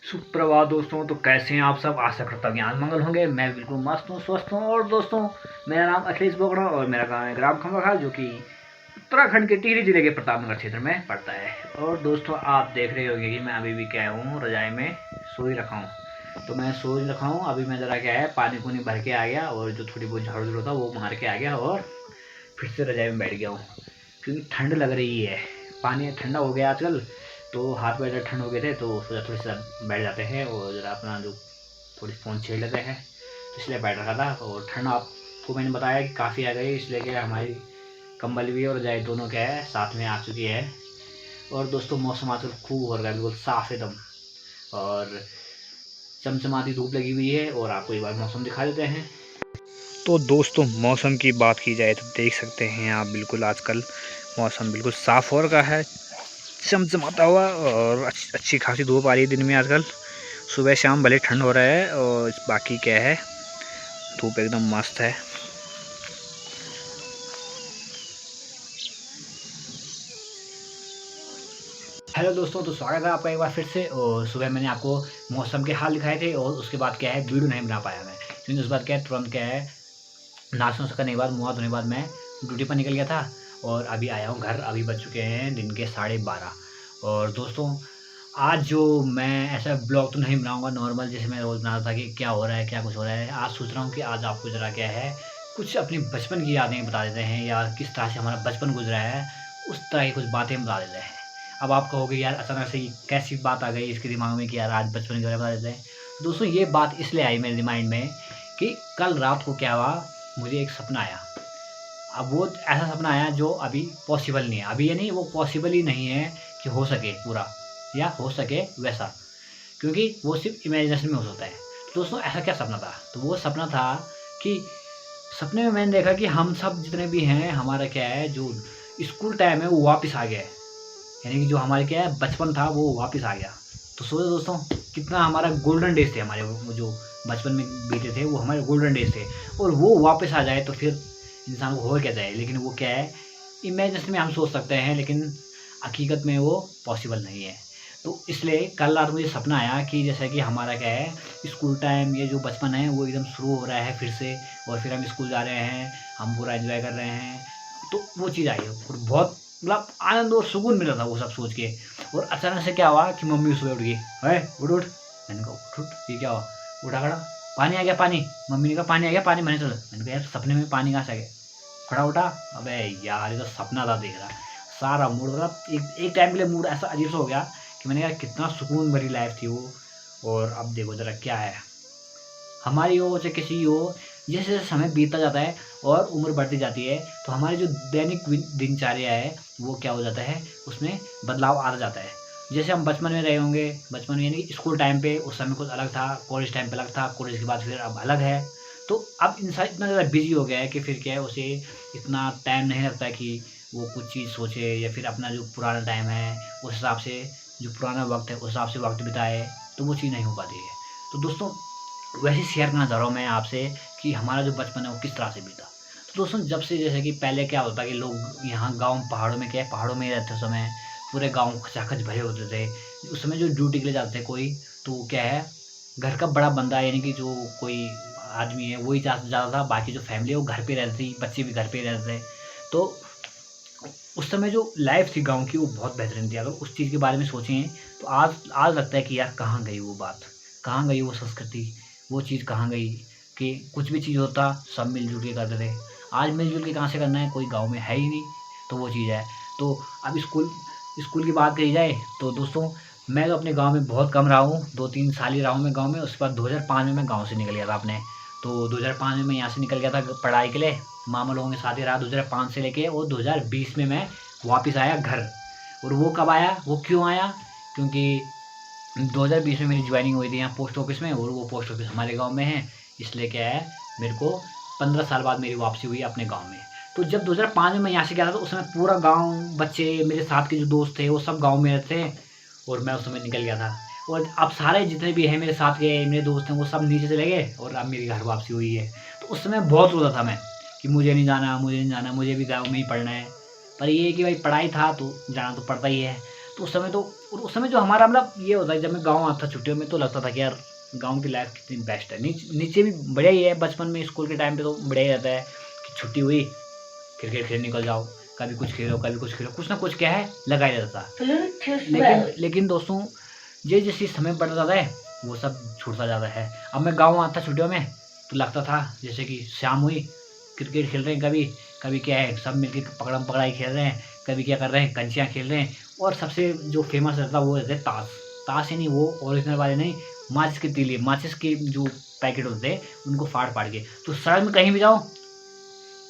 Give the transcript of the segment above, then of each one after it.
सुप्रभात दोस्तों। तो कैसे हैं आप सब? आशा करता हूँ ज्ञान मंगल होंगे। मैं बिल्कुल मस्त हूँ, स्वस्थ हूँ। और दोस्तों, मेरा नाम अखिलेश बोगड़ा और मेरा गांव है ग्राम खम्बाखाल, जो कि उत्तराखंड के टिहरी जिले के प्रतापनगर क्षेत्र में पड़ता है। और दोस्तों, आप देख रहे होंगे कि मैं अभी भी क्या हूँ, रजाई में सो ही रखा हूँ। तो मैं सो ही रखा हूँ। अभी मैं ज़रा क्या है, पानी पुनी भर के आ गया और जो थोड़ी बहुत झाड़ू झूड़ था वो मार के आ गया और फिर से रजाई में बैठ गया हूँ, क्योंकि ठंड लग रही है। पानी ठंडा हो गया आजकल, तो हाथ पैर जरा ठंड हो गए थे, तो सोचा थोड़ी सा बैठ जाते हैं और ज़रा अपना जो थोड़ी फ़ोन छेड़ लेते हैं। तो इसलिए बैठ रखा था। और ठंड आपको मैंने बताया कि काफ़ी आ गई, इसलिए कि हमारी कंबल भी और रजाई दोनों क्या है साथ में आ चुकी है। और दोस्तों, मौसम आजकल खूब हो रहा है, बिल्कुल साफ एकदम, और चमचमाती धूप लगी हुई है। और आपको एक बार मौसम दिखा देते हैं। तो दोस्तों, मौसम की बात की जाए तो देख सकते हैं आप, बिल्कुल आजकल मौसम बिल्कुल साफ़ हो रखा है, चमचमाता हुआ, और अच्छी खासी धूप आ रही है दिन में आजकल। सुबह शाम भले ठंड हो रहा है, और बाकी क्या है, धूप एकदम मस्त है। हेलो दोस्तों, तो स्वागत है आपका एक बार फिर से। और सुबह मैंने आपको मौसम के हाल दिखाए थे, और उसके बाद क्या है, वीडियो नहीं बना पाया मैं, क्योंकि उस बाद क्या है, तुरंत क्या है, नाश्ता करने के बाद, मुँह हाथ धोने के बाद मैं ड्यूटी पर निकल गया था। और अभी आया हूँ घर। अभी बज चुके हैं दिन के 12:30। और दोस्तों, आज जो मैं ऐसा ब्लॉग तो नहीं बनाऊँगा नॉर्मल जैसे मैं रोज़ बनाता था कि क्या हो रहा है, क्या कुछ हो रहा है। आज सोच रहा हूँ कि आज आपको ज़रा क्या है, कुछ अपनी बचपन की यादें बता देते हैं, या किस तरह से हमारा बचपन गुजरा है, उस तरह की कुछ बातें बता देते हैं। अब आप कहोगे यार, अचानक से ये कैसी बात आ गई इसके दिमाग में कि यार आज बचपन के बारे में बता देते हैं। दोस्तों, ये बात इसलिए आई मेरे माइंड में कि कल रात को क्या हुआ, मुझे एक सपना आया। अब वो ऐसा सपना आया जो अभी पॉसिबल नहीं है। अभी ये नहीं, वो पॉसिबल ही नहीं है कि हो सके पूरा, या हो सके वैसा, क्योंकि वो सिर्फ इमेजिनेशन में हो सकता है। तो दोस्तों, ऐसा क्या सपना था? तो वो सपना था कि सपने में मैंने देखा कि हम सब जितने भी हैं, हमारा क्या है, जो स्कूल टाइम है वो वापस आ गया है। यानी कि जो हमारे क्या है बचपन था वो वापस आ गया। तो सोचो दोस्तों, कितना हमारा गोल्डन डेज थे, हमारे वो जो बचपन में बीते थे वो हमारे गोल्डन डेज थे। और वो वापस आ जाए तो फिर इंसान को हो क्या जाए। लेकिन वो क्या है, इमेजिनेशन में हम सोच सकते हैं, लेकिन हकीकत में वो पॉसिबल नहीं है। तो इसलिए कल रात मुझे सपना आया कि जैसे कि हमारा क्या है, स्कूल टाइम, ये जो बचपन है वो एकदम शुरू हो रहा है फिर से, और फिर हम स्कूल जा रहे हैं, हम पूरा एंजॉय कर रहे हैं। तो वो चीज़ आई और बहुत मतलब आनंद और सुकून मिला था वो सब सोच के। और अचानक से क्या हुआ कि मम्मी सुबह उठ गई, है उठ उठ। मैंने कहा उठ उठ, ये क्या हुआ? उठा खड़ा, पानी आ गया पानी। मम्मी ने कहा पानी आ गया पानी, मैंने चल। मैंने कहा यार, सपने में पानी कहाँ से आ गया? खड़ा उठा, अबे यार ये तो सपना था देख रहा। सारा मूड मतलब एक टाइम के लिए मूड ऐसा अजीब सा हो गया कि मैंने कहा कितना सुकून भरी लाइफ थी वो। और अब देखो ज़रा क्या है, हमारी हो चाहे किसी की हो, जैसे जैसे समय बीतता जाता है और उम्र बढ़ती जाती है, तो हमारी जो दैनिक दिनचर्या है वो क्या हो जाता है, उसमें बदलाव आ जाता है। जैसे हम बचपन में रहे होंगे, बचपन में यानी कि स्कूल टाइम पे उस समय कुछ अलग था, कॉलेज टाइम पे अलग था, कॉलेज के बाद फिर अब अलग है। तो अब इंसान इतना ज़्यादा बिजी हो गया है कि फिर क्या है, उसे इतना टाइम नहीं लगता कि वो कुछ चीज़ सोचे, या फिर अपना जो पुराना टाइम है उस हिसाब से, जो पुराना वक्त है उस हिसाब से वक्त बिताए, तो वो चीज़ नहीं हो पाती है। तो दोस्तों, वैसे शेयर करना चाह रहा हूँ मैं आपसे कि हमारा जो बचपन है वो किस तरह से बीता। तो दोस्तों, जब से जैसे कि पहले क्या होता कि लोग यहाँ गाँव पहाड़ों में, क्या है, पहाड़ों में ही रहते समय, पूरे गाँव खचाखच भरे होते थे। उस समय जो ड्यूटी के लिए जाते थे कोई, तो क्या है, घर का बड़ा बंदा यानी कि जो कोई आदमी है वही जाता था। बाकी जो फैमिली है वो घर पे रहती थी, बच्चे भी घर पे रहते थे। तो उस समय जो लाइफ थी गाँव की वो बहुत बेहतरीन थी। अगर उस चीज़ के बारे में सोचें तो आज आज लगता है कि यार कहाँ गई वो बात, कहाँ गई वो संस्कृति, वो चीज़ कहाँ गई कि कुछ भी चीज़ होता सब मिलजुल के करते थे। आज मिलजुल के कहाँ से करना है, कोई गाँव में है ही नहीं। तो वो चीज़ है। तो अब स्कूल स्कूल की बात कही जाए तो दोस्तों, मैं तो अपने गाँव में बहुत कम रहा हूँ, 2-3 साल ही रहा हूँ मैं गाँव में। उसके बाद 2005 में मैं गाँव से निकल गया था अपने। तो 2005 में मैं यहाँ से निकल गया था पढ़ाई के लिए, मामा लोगों के साथ ही रहा 2005 से लेके, और 2020 में मैं वापस आया घर। और वो कब आया, वो क्यों आया, क्योंकि 2020 में मेरी ज्वाइनिंग हुई थी यहाँ पोस्ट ऑफिस में, और वो पोस्ट ऑफिस हमारे गांव में है। इसलिए क्या है, मेरे को 15 साल बाद मेरी वापसी हुई अपने गांव में। तो जब 2005 में मैं यहाँ से गया था तो उस समय पूरा गांव, बच्चे, मेरे साथ के जो दोस्त थे वो सब गांव में रहते थे, और मैं उस समय निकल गया था। और अब सारे जितने भी हैं मेरे साथ के, मेरे दोस्त हैं, वो सब नीचे चले गए और अब मेरी घर वापसी हुई है। तो उस समय बहुत रोता था मैं कि मुझे नहीं जाना, मुझे नहीं जाना, मुझे भी गाँव में ही पढ़ना है। पर ये है कि भाई पढ़ाई था तो जाना तो पड़ता ही है। तो उस समय जो हमारा मतलब ये होता है, जब मैं गाँव आता था छुट्टियों में तो लगता था कि यार गाँव की लाइफ कितनी बेस्ट है। नीचे भी बढ़िया ही है, बचपन में स्कूल के टाइम पे तो बढ़िया ही रहता है कि छुट्टी हुई क्रिकेट खेलने निकल जाओ, कभी कुछ खेलो कभी कुछ खेलो, कुछ ना कुछ क्या है लगा ही रहता था। लेकिन दोस्तों जैसे समय बढ़ता जाता है वो सब छूटता जाता है। अब मैं गाँव आता छुट्टियों में तो लगता था जैसे कि शाम हुई क्रिकेट खेल रहे हैं, कभी क्या है सब मिलकर पकड़म पकड़ाई खेल रहे हैं, कभी क्या कर रहे हैं कंचियाँ खेल रहे हैं, और सबसे जो फेमस रहता वो रहते ताश ही नहीं, वो ओरिजिनल वाले नहीं, माचिस की तीली, माचिस के जो पैकेट होते हैं उनको फाड़ के, तो सड़क में कहीं भी जाओ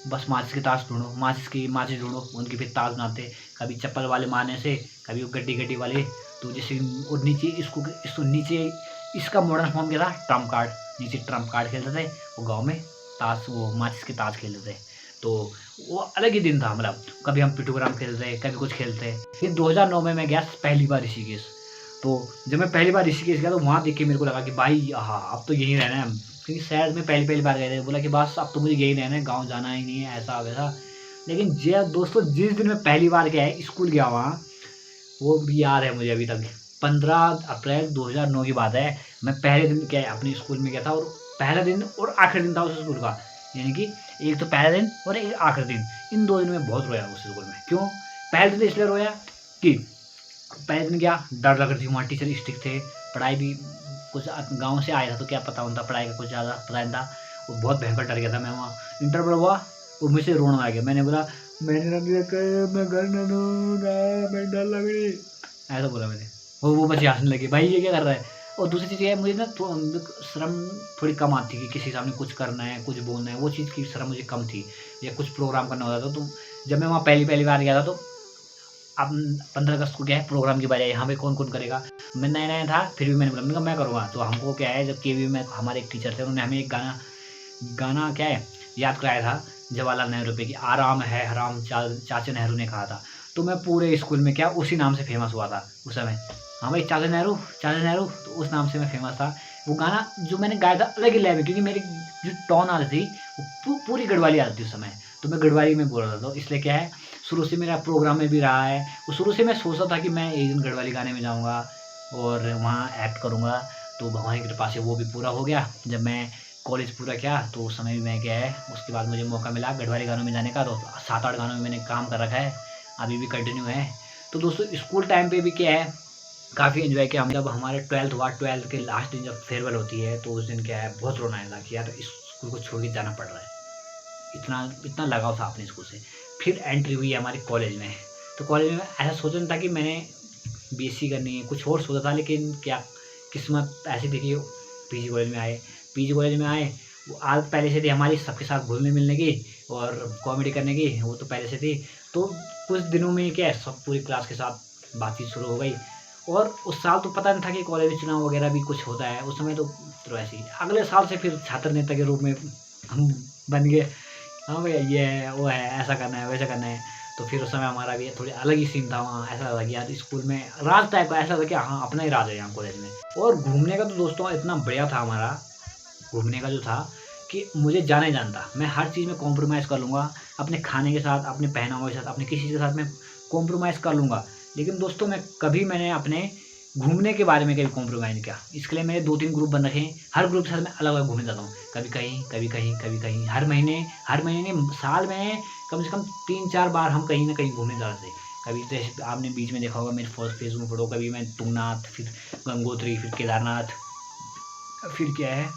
बस माचिस की ताश ढूंढो, माचिस ढूंढो, उनकी फिर ताश बनाते, कभी चप्पल वाले मारने से, कभी वो गड्डी वाले। तो जैसे और नीचे इसको नीचे इसका मॉडर्न फॉर्म क्या था, ट्रम्प कार्ड, नीचे ट्रम्प कार्ड खेलते थे वो गाँव में, ताश वो माचिस की ताश खेलते थे। तो वो अलग ही दिन था, मतलब कभी हम पिटोग्राम खेलते, कभी कुछ खेलते। फिर 2009 में मैं गया पहली बार ऋषिकेश। तो जब मैं पहली बार ऋषिकेश गया तो वहाँ देख के मेरे को लगा कि भाई हाँ अब तो यहीं रहना है, क्योंकि शहर में पहली बार गए थे, बोला कि बस अब तो मुझे यही रहना है, गाँव जाना ही नहीं है, ऐसा वैसा। लेकिन दोस्तों जिस दिन मैं पहली बार गया स्कूल गया वहाँ, वो भी याद है मुझे अभी तक। 15 अप्रैल 2009 की बात है। मैं पहले दिन क्या है अपने स्कूल में गया था, और पहला दिन और आखिरी दिन था उस स्कूल का, यानी कि एक तो पहला दिन और एक आखिरी दिन, इन 2 दिन में बहुत रोया उस स्कूल में। क्यों पहले दिन इसलिए रोया कि पहले दिन क्या डर लग रही थी, वहाँ टीचर स्ट्रिक्ट थे, पढ़ाई भी कुछ गाँव से आया था तो क्या पता उनका पढ़ाई का कुछ ज़्यादा पता नहीं था, वो बहुत भयंकर डर गया था मैं वहाँ। इंटरवल हुआ और मुझसे रोना आ गया, मैंने बोला मैं घर न दूँगा, मैं डर लग रही, ऐसा बोला मैंने। वो बच्चे हंसने लगे, भाई ये क्या कर रहा है। और दूसरी चीज़ ये मुझे ना शर्म थोड़ी कम आती कि किसी सामने कुछ करना है, कुछ बोलना है, वो चीज़ की शर्म मुझे कम थी, या कुछ प्रोग्राम करना होता था। तो जब मैं वहाँ पहली बार गया था तो अब 15 अगस्त को क्या है प्रोग्राम की बारी आई, यहाँ पे कौन कौन करेगा। मैं नया था, फिर भी मैंने बोला मैं करूँगा। तो हमको क्या है, जब केवी में हमारे एक टीचर थे, उन्होंने हमें एक गाना क्या है याद कराया था, जवाहरलाल नेहरू पे, कि आराम है हराम चाचा नेहरू ने कहा था। तो मैं पूरे स्कूल में क्या उसी नाम से फेमस हुआ था उस समय, हाँ भाई चाचा नेहरू, तो उस नाम से मैं फेमस था। वो गाना जो मैंने गाया था अलग ही लेवल, क्योंकि मेरी जो टोन आ रही थी वो पूरी गढ़वाली आ रही थी उस समय, तो मैं गढ़वाली में बोल रहा था। तो इसलिए क्या है शुरू से मेरा प्रोग्राम में भी रहा है, वो शुरू से मैं सोचता था कि मैं एक दिन गढ़वाली गाने में जाऊँगा और वहाँ एक्ट करूँगा। तो भगवान की कृपा से वो भी पूरा हो गया। जब मैं कॉलेज पूरा किया तो उस समय भी मैं क्या है, उसके बाद मुझे मौका मिला गढ़वाली गानों में जाने का, तो 7-8 गानों में मैंने काम कर रखा है, अभी भी कंटिन्यू है। तो दोस्तों स्कूल टाइम पे भी क्या है काफ़ी एंजॉय किया हम। जब हमारे 12th हुआ, 12th के लास्ट दिन जब फेयरवेल होती है, तो उस दिन क्या है बहुत रोना आया था कि यार इस स्कूल को छोड़ के जाना पड़ रहा है, इतना लगाव था अपने स्कूल से। फिर एंट्री हुई हमारे कॉलेज में, तो कॉलेज में ऐसा सोचा नहीं था कि मैंने बीएससी करनी है, कुछ और सोचा था, लेकिन क्या किस्मत ऐसी थी कि पीजी कॉलेज में आए। वो आदत पहले से थी हमारी सबके साथ घुलने मिलने की और कॉमेडी करने की, वो तो पहले से थी। तो कुछ दिनों में क्या है सब पूरी क्लास के साथ बातचीत शुरू हो गई। और उस साल तो पता नहीं था कि कॉलेज में चुनाव वगैरह भी कुछ होता है, उस समय तो ऐसे ही। अगले साल से फिर छात्र नेता के रूप में हम बन गए, हाँ भैया ये है वो है, ऐसा करना है वैसा करना है। तो फिर उस समय हमारा भी थोड़ी अलग ही सीन था वहाँ, ऐसा लगा कि यार स्कूल में राज टाइप का, ऐसा था कि हाँ अपना ही राज है यहाँ कॉलेज में। और घूमने का तो दोस्तों इतना बढ़िया था हमारा, घूमने का जो था कि मुझे जाना ही जानता, मैं हर चीज़ में कॉम्प्रोमाइज़ कर लूँगा, अपने खाने के साथ, अपने पहनावे के साथ, अपने किसी के साथ मैं कॉम्प्रोमाइज़ कर लूँगा। लेकिन दोस्तों मैंने अपने घूमने के बारे में कभी कॉम्प्रोमाइज़ नहीं किया। इसके लिए मेरे 2-3 ग्रुप बन रखे हैं, हर ग्रुप के साथ मैं अलग अलग घूमने जाता हूँ, कभी कहीं कभी कहीं कभी कहीं। हर महीने नहीं, साल में कम से कम 3-4 बार हम कहीं ना कहीं घूमने जाते थे। कभी तो आपने बीच में देखा होगा मेरे फेसबुक फोटो, कभी मैं तुंगनाथ, फिर गंगोत्री, फिर केदारनाथ, फिर क्या है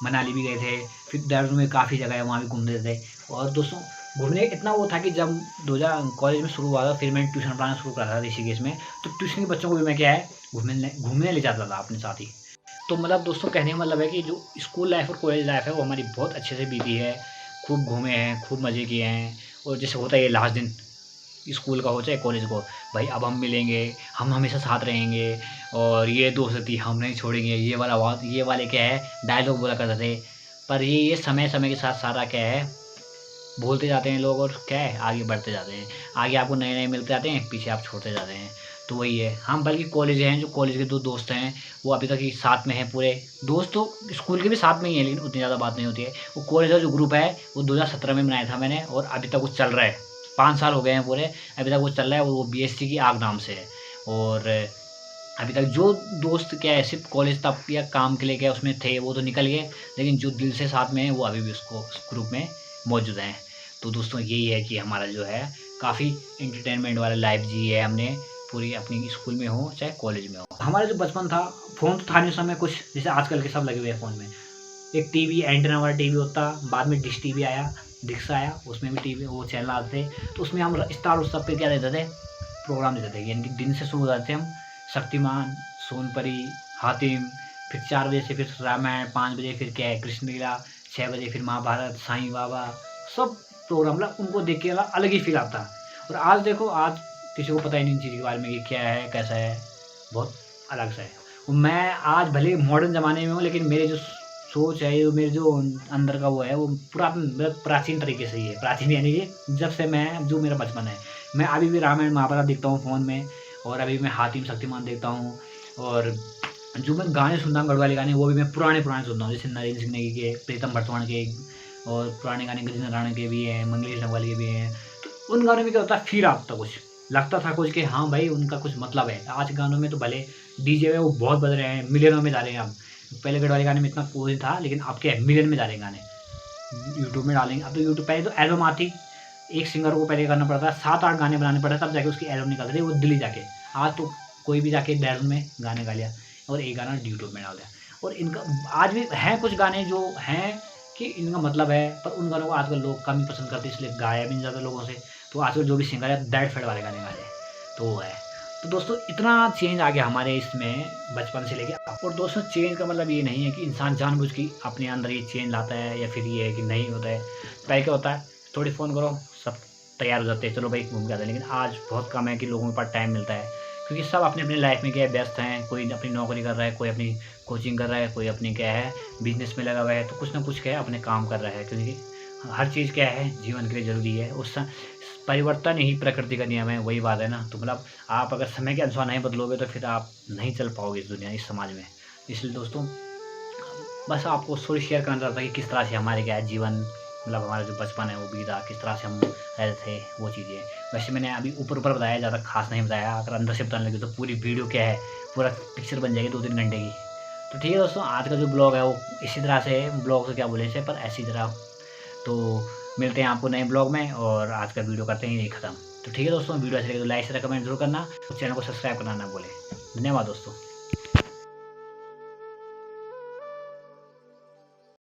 मनाली भी गए थे, फिर देहरादून में काफ़ी जगह है वहाँ भी घूमते थे। और दोस्तों घूमने इतना वो था कि जब 2000 कॉलेज में शुरू हुआ था, फिर मैंने ट्यूशन पढ़ाना शुरू करा था ऋषिकेश में। तो ट्यूशन के बच्चों को भी मैं क्या है घूमने ले जाता था अपने साथ ही। तो मतलब दोस्तों कहने का मतलब है कि जो स्कूल लाइफ और कॉलेज लाइफ है वो हमारी बहुत अच्छे से बीती है, खूब घूमे हैं, खूब मज़े किए हैं। और जैसे होता है ये लास्ट दिन स्कूल का हो चाहे कॉलेज को, भाई अब हम मिलेंगे, हम हमेशा साथ रहेंगे, और ये दोस्ती हम नहीं छोड़ेंगे, ये वाले क्या है डायलॉग बोला करते थे। पर ये समय के साथ सारा क्या है भूलते जाते हैं लोग, और क्या है आगे बढ़ते जाते हैं। आगे आपको नए मिलते जाते हैं, पीछे आप छोड़ते जाते हैं। तो वही है, हम बल्कि कॉलेज हैं, जो कॉलेज के 2 दोस्त हैं वो अभी तक ही साथ में हैं। पूरे दोस्त तो स्कूल के भी साथ में ही हैं, लेकिन उतनी ज़्यादा बात नहीं होती है। वो कॉलेज का जो ग्रुप है वो 2017 में बनाया था मैंने, और अभी तक वो चल रहा है। 5 साल हो गए हैं पूरे, अभी तक वो चल रहा है और वो बीएससी की आग नाम से है। और अभी तक जो दोस्त क्या है सिर्फ कॉलेज तक या काम के लिए क्या उसमें थे वो तो निकल गए, लेकिन जो दिल से साथ में है वो अभी भी उसको उस ग्रुप में मौजूद हैं। तो दोस्तों यही है कि हमारा जो है काफ़ी एंटरटेनमेंट वाला लाइफ जी है हमने पूरी अपनी, स्कूल में हो चाहे कॉलेज में हो। हमारा जो बचपन था, फ़ोन तो था नहीं उस समय कुछ, जैसे आजकल के सब लगे हुए हैं फ़ोन में। एक टीवी, एंटीना वाला टीवी होता, बाद में डिश टीवी आया, डिश आया, उसमें भी टीवी वो चैनल आते थे। तो उसमें हम स्टार उस सब पे क्या रहते थे, प्रोग्राम देते थे, यानी कि दिन से शुरू हो जाते थे हम, शक्तिमान, सोनपरी, हातिम, फिर 4 बजे से फिर रामायण, 5 बजे फिर क्या है कृष्ण लीला, 6 बजे फिर महाभारत, साईं बाबा, सब प्रोग्राम मतलब उनको देख के अलग ही फील आता। और आज देखो, आज किसी को पता ही नहीं इन चीज़ के बारे में कि क्या है कैसा है, बहुत अलग सा है। और मैं आज भले मॉडर्न ज़माने में हूँ, लेकिन मेरे जो सोच है, ये मेरे जो अंदर का वो है, वो पुरातन मतलब प्राचीन तरीके से ही है। प्राचीन यानी कि जब से मैं, जो मेरा बचपन है, मैं अभी भी रामायण महाभारत देखता हूँ फ़ोन में, और अभी मैं हातिम शक्तिमान देखता हूँ। और जो मैं गाने सुनता हूँ गढ़वाली गाने, वो भी मैं पुराने सुनता हूँ, जैसे नरेंद्र सिंह नेगी के, प्रीतम भटवाण के, और पुराने गाने गजेंद्र राणा के भी हैं, मंगलेश लंगवाली के भी हैं। तो उन गानों में क्या होता है, फील आता कुछ, लगता था कुछ कि हाँ भाई उनका कुछ मतलब है। आज गानों में तो भले डीजे में वो बहुत बज रहे हैं, मिलियनों में जा रहे हैं अब। पहले गढ़वाली गाने में इतना वो नहीं था, लेकिन अब क्या है, मिलियन में जा रहे हैं गाने, यूट्यूब में डालेंगे। अब तो यूट्यूब, पहले तो एल्बम आती, एक सिंगर को पहले करना पड़ता था, 7-8 गाने बनाने पड़ते तब जाके उसकी एल्बम निकलती थी, वो दिल्ली जाके। आज तो कोई भी जाके देहरादून में गाने गा लिया और एक गाना यूट्यूब में डाल दिया। और इनका आज भी हैं कुछ गाने जो हैं कि इनका मतलब है, पर उन गानों को आजकल लोग कम ही पसंद करते हैं, इसलिए गाया भी नहीं ज़्यादा लोगों से। तो आजकल जो भी सिंगर है दैट फेड वाले गाने गा रहे हैं, तो वो है। तो दोस्तों इतना चेंज आ गया हमारे इसमें बचपन से लेके। और दोस्तों चेंज का मतलब ये नहीं है कि इंसान जानबूझ के अपने अंदर ये चेंज लाता है, या फिर ये है कि नहीं होता है। पहले क्या होता है, थोड़ी फ़ोन करो सब तैयार हो जाते हैं, चलो भाई घूम के आते हैं। लेकिन आज बहुत कम है कि लोगों के पास टाइम मिलता है, क्योंकि सब अपने अपने लाइफ में क्या है व्यस्त हैं। कोई अपनी नौकरी कर रहा है, कोई अपनी कोचिंग कर रहा है, कोई अपनी क्या है बिजनेस में लगा हुआ है, तो कुछ ना कुछ क्या है अपने काम कर रहा है। क्योंकि हर चीज़ क्या है जीवन के लिए ज़रूरी है, उस परिवर्तन ही प्रकृति का नियम है, वही बात है ना। तो मतलब आप अगर समय के अनुसार नहीं बदलोगे तो फिर आप नहीं चल पाओगे इस दुनिया, इस समाज में। इसलिए दोस्तों बस आपको स्टोरी शेयर करना चाहता था कि किस तरह से हमारे क्या है जीवन, मतलब हमारा जो बचपन है वो बीता, किस तरह से हम रहते थे, वो चीज़ें। वैसे मैंने अभी ऊपर बताया, ज़्यादा खास नहीं बताया। अगर अंदर से बताने लगे तो पूरी वीडियो क्या है, पूरा पिक्चर बन जाएगी 2-3 घंटे की। तो ठीक है दोस्तों, आज का जो ब्लॉग है वो इसी तरह से है। ब्लॉग से क्या बोले इसे, पर ऐसी तरह। तो मिलते हैं आपको नए ब्लॉग में, और आज का वीडियो करते हैं यही ख़त्म। तो ठीक है दोस्तों, वीडियो अच्छी लगे तो लाइक शेयर कमेंट जरूर करना, और चैनल को सब्सक्राइब करना ना भूलें। धन्यवाद दोस्तों।